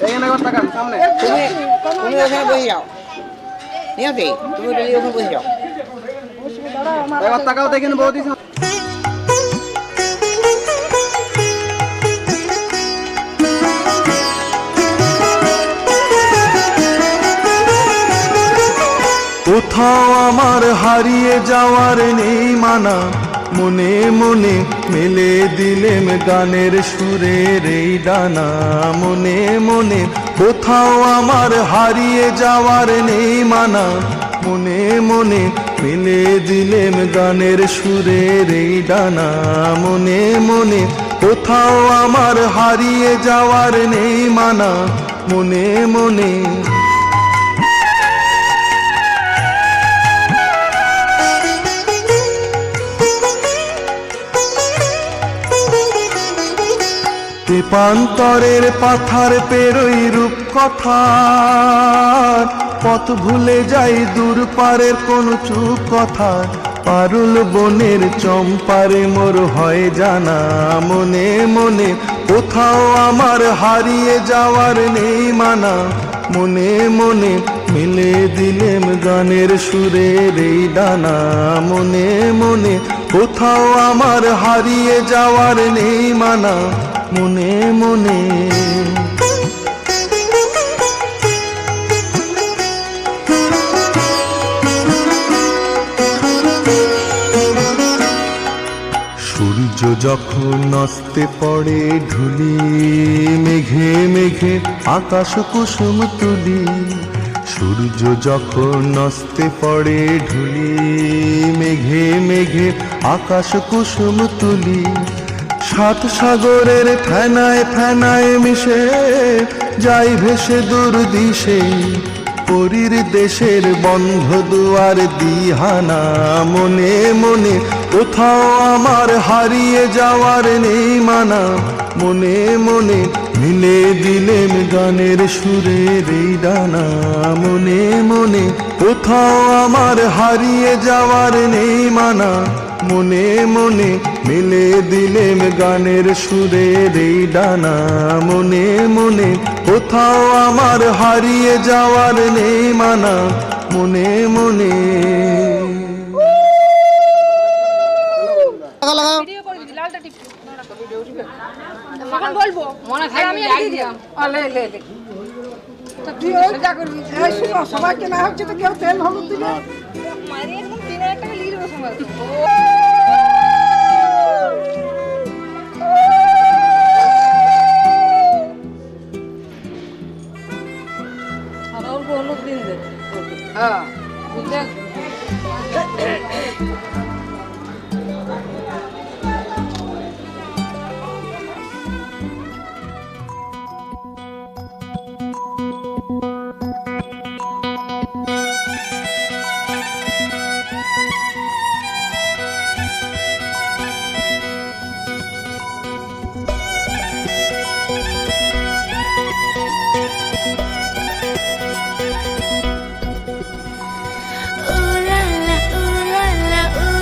এখানে কত টাকা সামনে তুমি ওখানে বসে যাও নিয়তি তুমি ওখানে বসে যাও কত টাকাও দেখেন বৌদি কোথাও আমার হারিয়ে যাওয়ার নেই মানা, মনে মনে মেলে দিলেম গানের সুরের এই ডানা। মনে মনে কোথাও আমার হারিয়ে যাওয়ার নেই মানা, মনে মনে মেলে দিলেম গানের সুরের এই ডানা। মনে মনে কোথাও আমার হারিয়ে যাওয়ার নেই মানা, মনে মনে। তেপান্তরের পাথার পেরোই রূপ কথার, পথ ভুলে যাই দূর পারের কোন চুপ কথা। পারুল বনের চম্পারে মোর হয় জানা, মনে মনে কোথাও আমার হারিয়ে যাওয়ার নেই মানা। মনে মনে মিলে দিলেম গানের সুরের এই ডানা। মনে মনে কোথাও আমার হারিয়ে যাওয়ার নেই মানা, মনে মনে। সূর্য যখন অস্তে পড়ে ঢুলি, মেঘে মেঘে আকাশ কুসুম তুলি। সূর্য যখন অস্তে পড়ে ঢুলি, মেঘে মেঘে আকাশ কুসুম তুলি। সাত সাগরের ফেনায় ফেনায় মিশে যাই ভেসে দূর দিশে, পরীর দেশের বন্ধ দুয়ার দিহানা। মনে মনে কোথাও আমার হারিয়ে যাওয়ার নেই মানা, মনে মনে মিলে দিলেম গানের সুরের এই ডানা। মনে মনে কোথাও আমার হারিয়ে যাওয়ার নেই মানা, মনে মনে মিলে দিলেম গানের সুরের এই ডানা। মনে মনে কোথাও আমার হারিয়ে যাওয়ার নেই মানা, মনে মনে। সবাইকে না হচ্ছে তো কেউ তেল হলুদ দিলে হলুদ দিন দে। হ্যাঁ ooh la la, ooh la la, ooh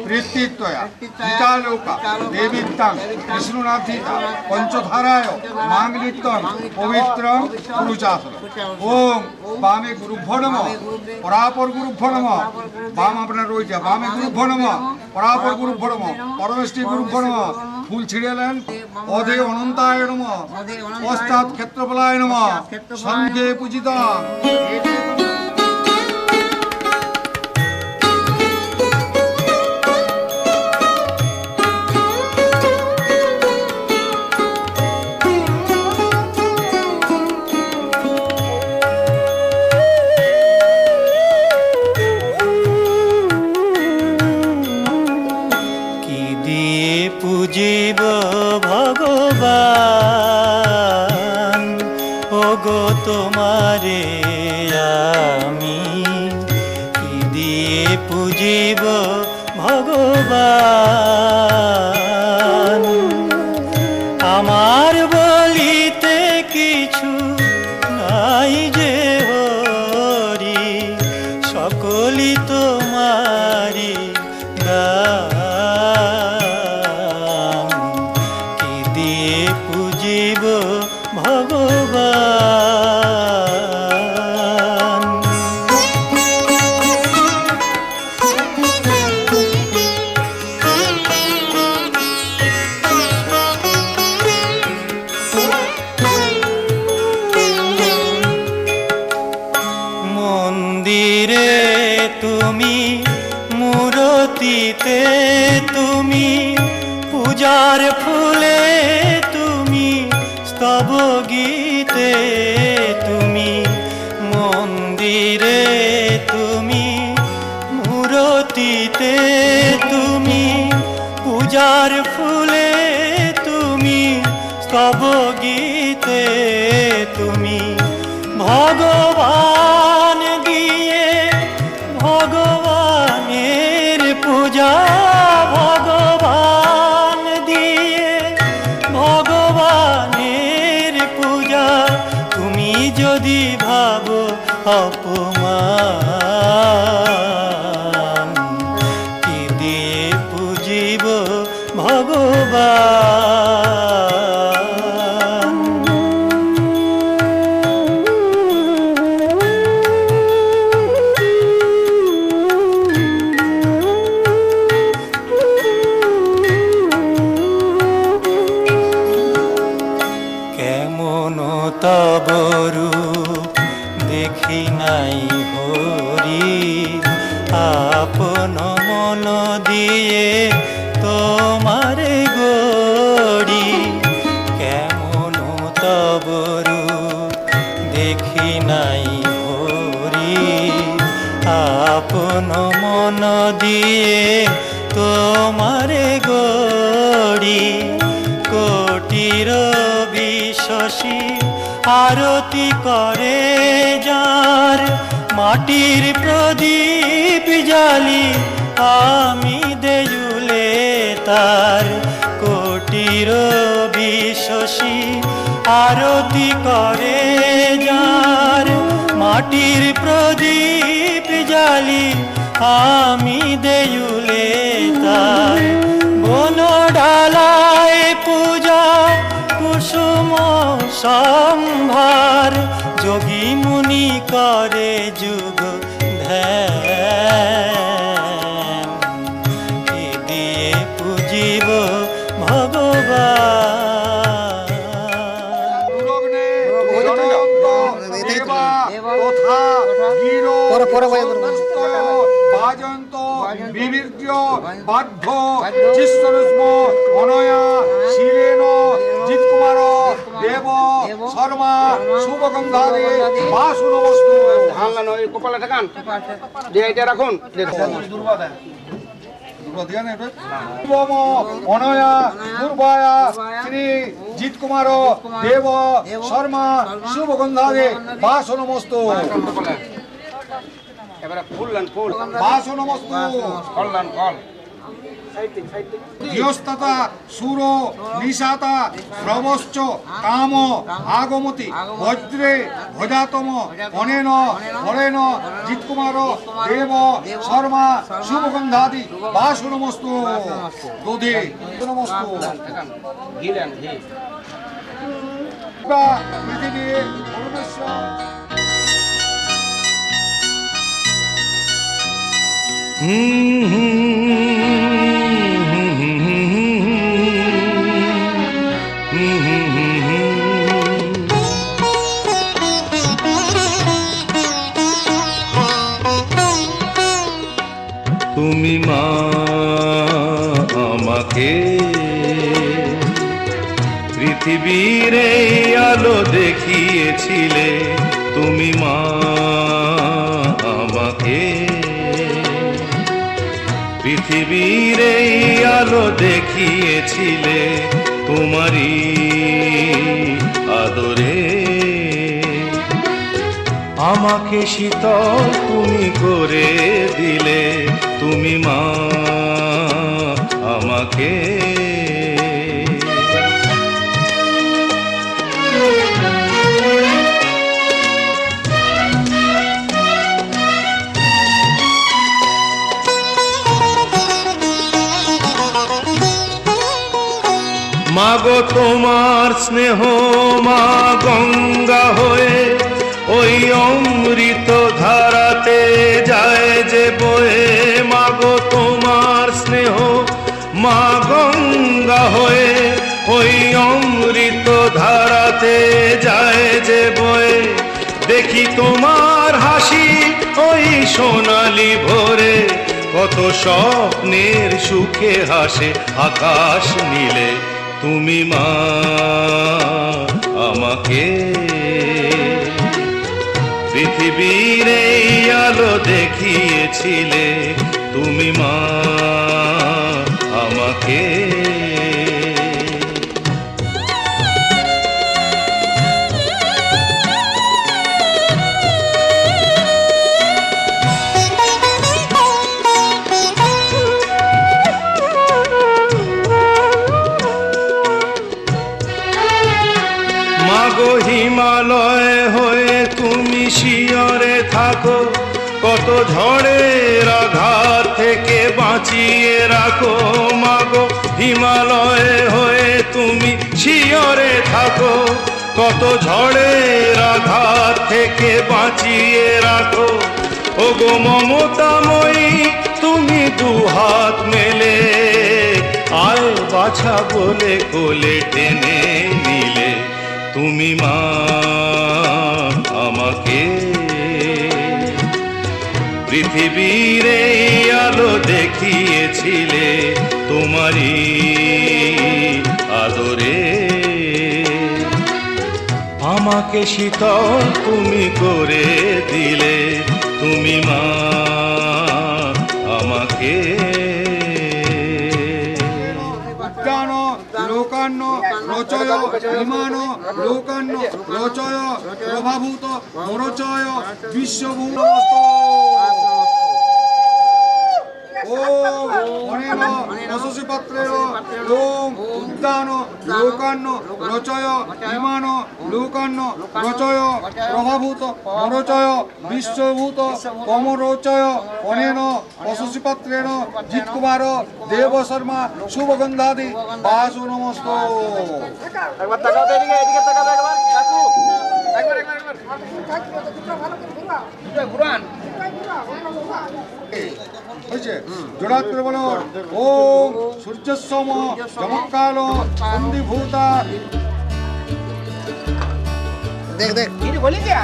প্রীতিত্বয়া গীতালোকা দেবিত্তাং বিষ্ণুনাথিতা পঞ্চধারায় মাঙ্গলিত্যং পবিত্রং পুরুষাসন। ওম বামে গুরুভ্যো নমঃ পরাপর গুরুভ্যো নমঃ। বাম আপনার রয়েছে, বামে গুরুভ্যো নমঃ পরাপর গুরুভ্যো নমঃ পরমেষ্টি গুরুভ্যো নমঃ। ফুল ছিঁড়ে এলেন। অধে অনন্তায় নমঃ পশ্চাৎ ক্ষেত্রফলায় নমঃ সঙ্গে পূজিতাম। পুজিব ভগবান ওগো তোমারে আমি, কি দিয়ে পুজিব ভগবান। আমার বলিতে কিছু নাই যে হরি, সকলি তোমারি দান। পুজিব ভগবান। মন্দিরে তুমি, মূরতিতে তুমি, পূজার ফুলে তুমি, স্তব গীতে তুমি। মন্দিরে তুমি, মূরতিতে তুমি, পূজার ফুলে তুমি, স্তব গীতে তুমি। ভগবান দিয়ে ভগবানের পূজা, ভগবান দিয়ে ভগবানের পূজা। তুমি যদি ভাবো অপমান, কি দিয়ে পুজিব ভগবান। কেমন তব রূপ দেখি নাই হরি, আপন মন দিয়ে তোমারে গড়ি। কেমন তব রূপ দেখি নাই হরি, আপন মন দিয়ে তোমারে গড়ি। কোটির বিশ্বসী আরতি করে যার, মাটির প্রদীপ জালি আমি দেউলে তার। কোটির বিশ্বসী আরতি করে যার, মাটির প্রদীপ জালি আমি দেউলে তার। বন ডালায় পূজা কুসুম সম্ভার, যোগী মুনি করে যুগ ধ্যান। কি দিয়ে পুজিব ভগবান। বিবীর্য বাধ্য চিস্তরুষ্ম অনয়া শিরেন জিৎকুমার দেব শর্মা শুভগন্ধাদে বাসু নমস্তু। ভাঙানো এই কপালে ঠাকান দিয়ে এটা রাখুন। অনয়া দুর্বায়া শ্রী জিৎকুমার দেব শর্মা শুভগন্ধাদে বাসু নমস্তু। এবারে ফুল লান ফুল বাসু নমস্তু। ফল লান ফল। গৃহস্থতা সুর নিশাতা শ্রবশ্চ কাম আগমতি বজ্রে ভজাতম অনেন হরেণ জিৎকুমার দেব শর্মা শুভগন্ধাদি বাসুনমস্তু দধি নমস্তু ঘিলেন ঘি পৃথিবী পরমেশ্বর তুমি মা আমাকে পৃথিবীর এই আলো দেখিয়েছিলে, তুমি মা আমাকে পৃথিবীর এই আলো দেখিয়েছিলে, তোমারই আদরে আমাকে শীতল তুমি করে দিলে, তুমি মা আমাকে মাগো তোমার স্নেহ মা গঙ্গা হয়ে ওই অমৃত ধারাতে যায় যে বয়ে, মাগো তোমার স্নেহ মা গঙ্গা হয়ে ওই অমৃত ধারাতে যায় যে বয়ে, দেখি তোমার হাসি ওই সোনালি ভোরে, কত স্বপ্নের সুখে হাসে আকাশ নীলে, তুমি মা আমাকে পৃথিবীর এই আলো দেখিয়েছিলে, তুমি মা আমাকে মাগো হিমালয় হয়ে তুমি শিয়রে থাকো, কত ঝড়ের আঘাত থেকে বাঁচিয়ে রাখো, মাগো হিমালয় হয়ে তুমি শিয়রে থাকো, কত ঝড়ের আঘাত থেকে বাঁচিয়ে রাখো, ওগো মমতাময়ী তুমি দুহাত মেলে আয় বাছা বলে কোলে টেনে নিলে, তুমি মা আমাকে পৃথিবীর এই আলো দেখিয়েছিলে, তোমারই আদরে আমাকে শীতল তুমি করে দিলে, তুমি মা আমাকে উদ্যান লোকান্ন রচয় বিমান লোকান্ন রচয় প্রভাভূত মরচয় বিশ্বভূত ওম অনেন যশস্বী পাত্রের ওম উদ্যান লোকান্ন রচয় বিমান লোকান্ন রচয় প্রভাভূত মরচয় বিশ্বভূত কমরোচয় অনেন যশস্বী পাত্রেণ জিৎকুমার দেব শর্মা শুভগন্ধাদি বাসু নমস্ত একবার তাকাও তো এদিকে, এদিকে তাকাও তো একবার কাকু, একবার ঘুরান হয়েছে জোড়াত করে বলো ওম সূর্যসম চমৎকাল সন্ধিভূতা দেখ দেখ কিছু বলি দিয়া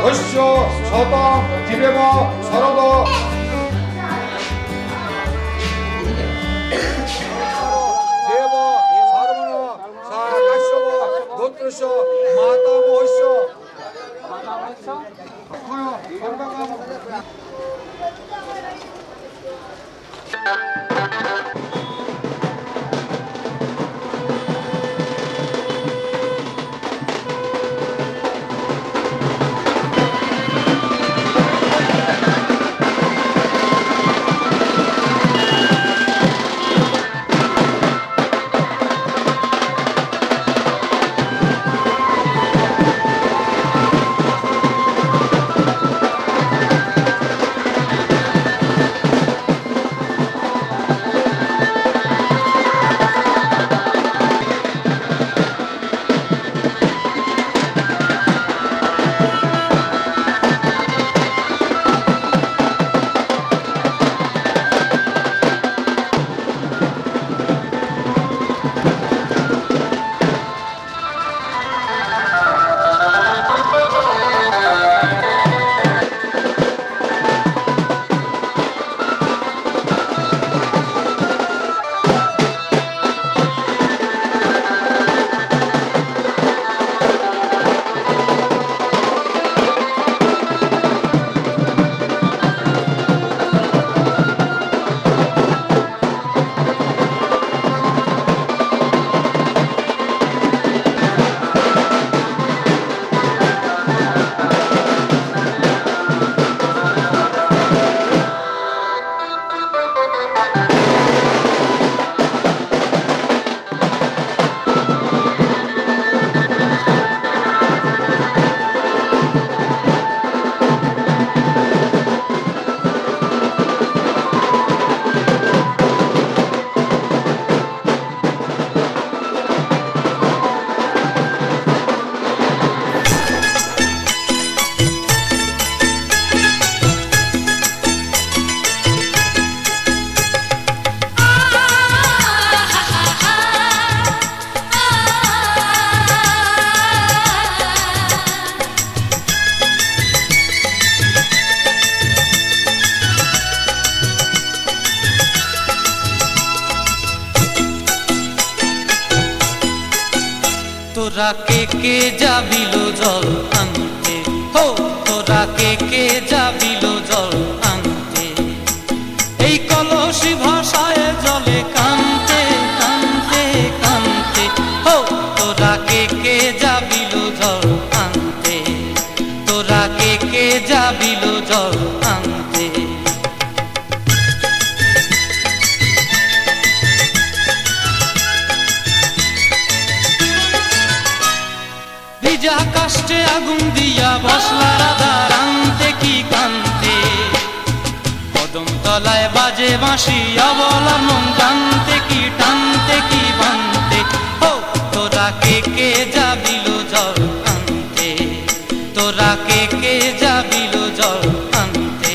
শস্য শত জীবেব শরদ দেব সর্বণ কাশ্যপ গোত্রস্য মাতামহস্য সর্বকাম। তোরা কে যাবিল জল আনতে, হো তোরা কে যাবিল জল আনতে, এই কলসি ভাষায় জলে কানতে কানতে কানতে, হো তোরা কে যাবিল জল আনতে, তোরা কে যাবিল জল আনতে। ভিজা কাষ্টে আগুন দিয়া বসলা রাধা রানতে কি কানতে, কদম তলায় বাজে বাঁশি অবলা মন জানতে কি টানতে কি বানতে, ও তোরা কে যাবিল জল আনতে, তোরা কে যাবিল জল আনতে।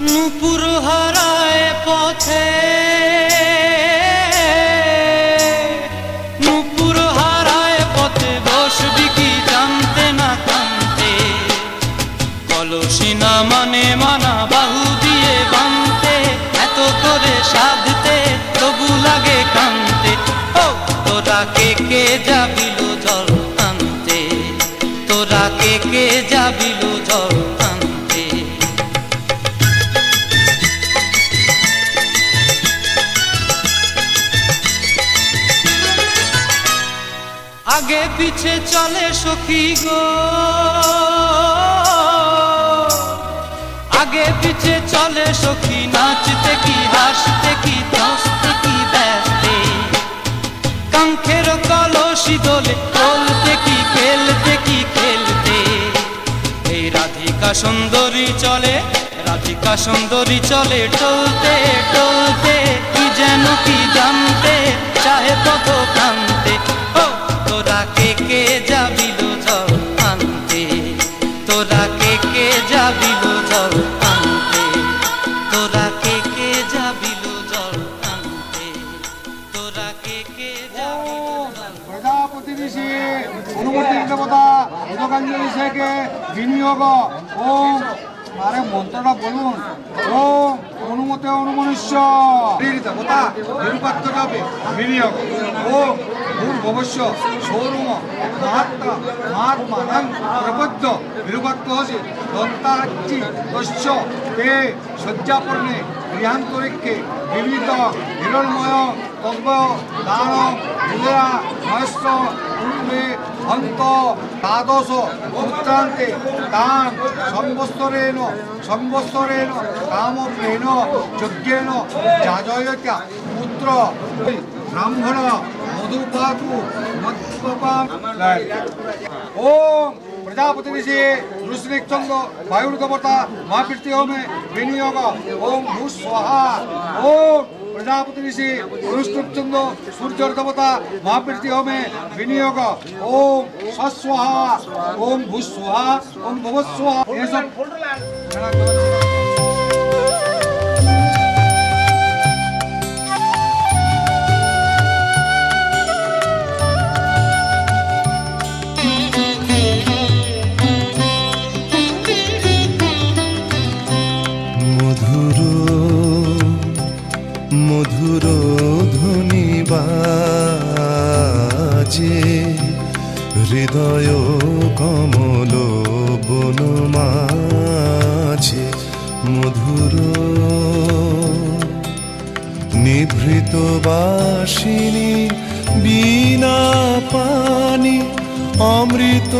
নূপুর হারায় পথে, নূপুর হারায় পথে বসবি কি জানতে না কানতে, কলসি না মানে মানা বাহু দিয়ে বানতে, এত করে সাধতে তবু লাগে কানতে, ও তোরা কে যাবিল জল আনতে, তোরা কে যাবিল জল আনতে। আগে পিছে চলে সখী গো, আগে পিছে চলে সখী, নাচতে কি হাসতে কি হাসতে কি ব্যস্তে, কাঙ্ক্ষের কলসি দোলে বলতে কি খেলতে কি খেলতে, এই রাধিকা সুন্দরী চলে, রাধিকা সুন্দরী চলে টলতে টলতে, কি যেন কি জানতে চাহে কত কান্তে, ও তোরা কে যাবিল জল আনতে। অনুমতি দেবতা উদকাঞ্জলি থেকে বিনিয়োগ ওম আরে মন্ত্রটা বলুন ওম অনুমতে অনুমনুষ্য দেবতা নিরুপাত্য যাবে বিনিয়োগ ওম ভূর্ভবস্য সৌরম মহাত্মা মহাত্মানং প্রপদ্য নিরুপাত্য হসি দন্তারাজ্যি তস্য তে শয্যাপর্ণে গৃহান্তরিক্ষে বিবিধ হিরণময় তদ্ব দান হৃদয়া মহেশ্ব পূর্বে অন্ত দ্বাদশ উত্তরান্তে তান সংবৎসরেণ কামপ্রেণ যজ্ঞেন যাজয়তা পুত্র ব্রাহ্মণ মধুপাতু মৎপাম ওম प्रजापति ऋषि ऋषिक चंद्र वायु देवता महापीर्ति होमे विनियोग ओम भू स्वाहा ओम प्रजापति ऋषि अनुष्टुप चंद्र सूर्य देवता महापीर्ति होमे विनियोग ओम सस्वाहा ओम भू स्वाहा ओम भव स्वाहा ये सब মধুর ধ্বনি বাজে হৃদয় কমল বন মাঝে মধুর নিভৃত বাসিনী বিনা পানি অমৃত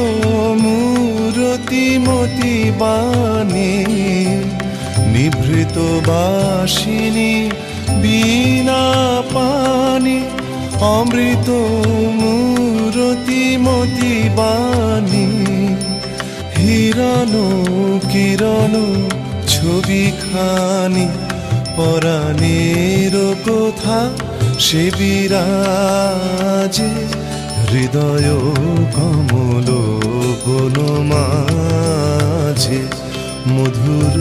মূরতি মতি বাণী নিভৃত বাসিনী বিনা পানি অমৃত মূরতি মতি বাণী হিরণ কিরণ ছবি খানি পরাণের কথা সে বিরাজে হৃদয় কমল বন মাঝে মধুর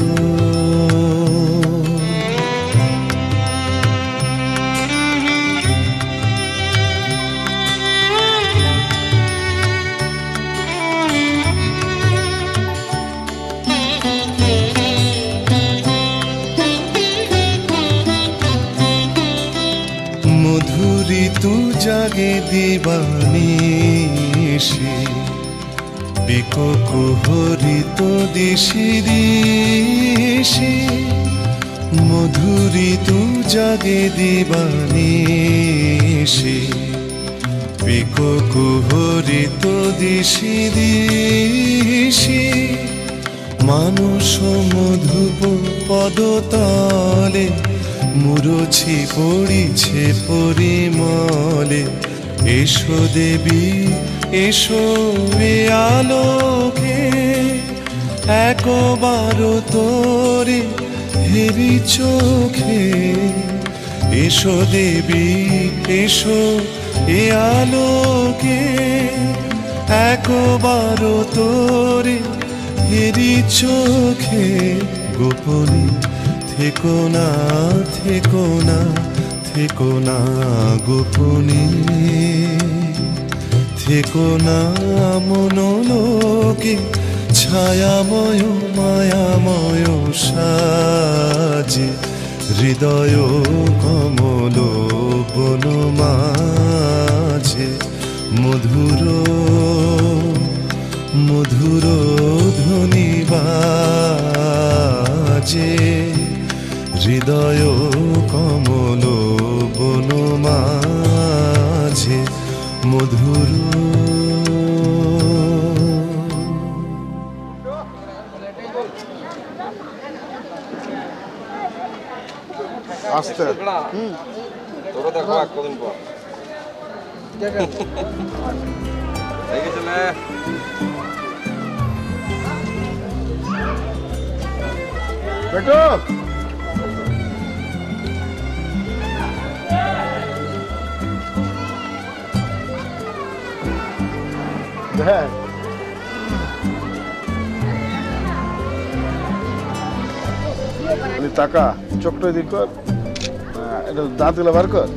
ঋতু জাগে দিবানিশি বিককুহরিত দিশি দিশি মধুর ঋতু জাগে দিবানিশি বিককুহরিত দিশি দিশি মানুষ মধুপ পদতলে মুরছি পড়িছে পরিমলে এসো দেবী এসো এ আলোকে একবার তোরে হেরি চোখে এসো দেবী এসো এ আলোকে একবার তোরে হেরি চোখে গোপনে থেকো না থেকো না থেকো না গোপনে থেকো না মনোলোকে ছায়াময় মায়াময় সাজে হৃদয় কমল বন মাঝে মধুর মধুর ধ্বনি বাজে হৃদয় কমল বন মাঝে মধুর আস্তে তোরা দেখো এক কদিন পর এই গেছিলে বেটো হ্যাঁ টাকা চোখটা দিক কর এটা দাঁতগুলো বার কর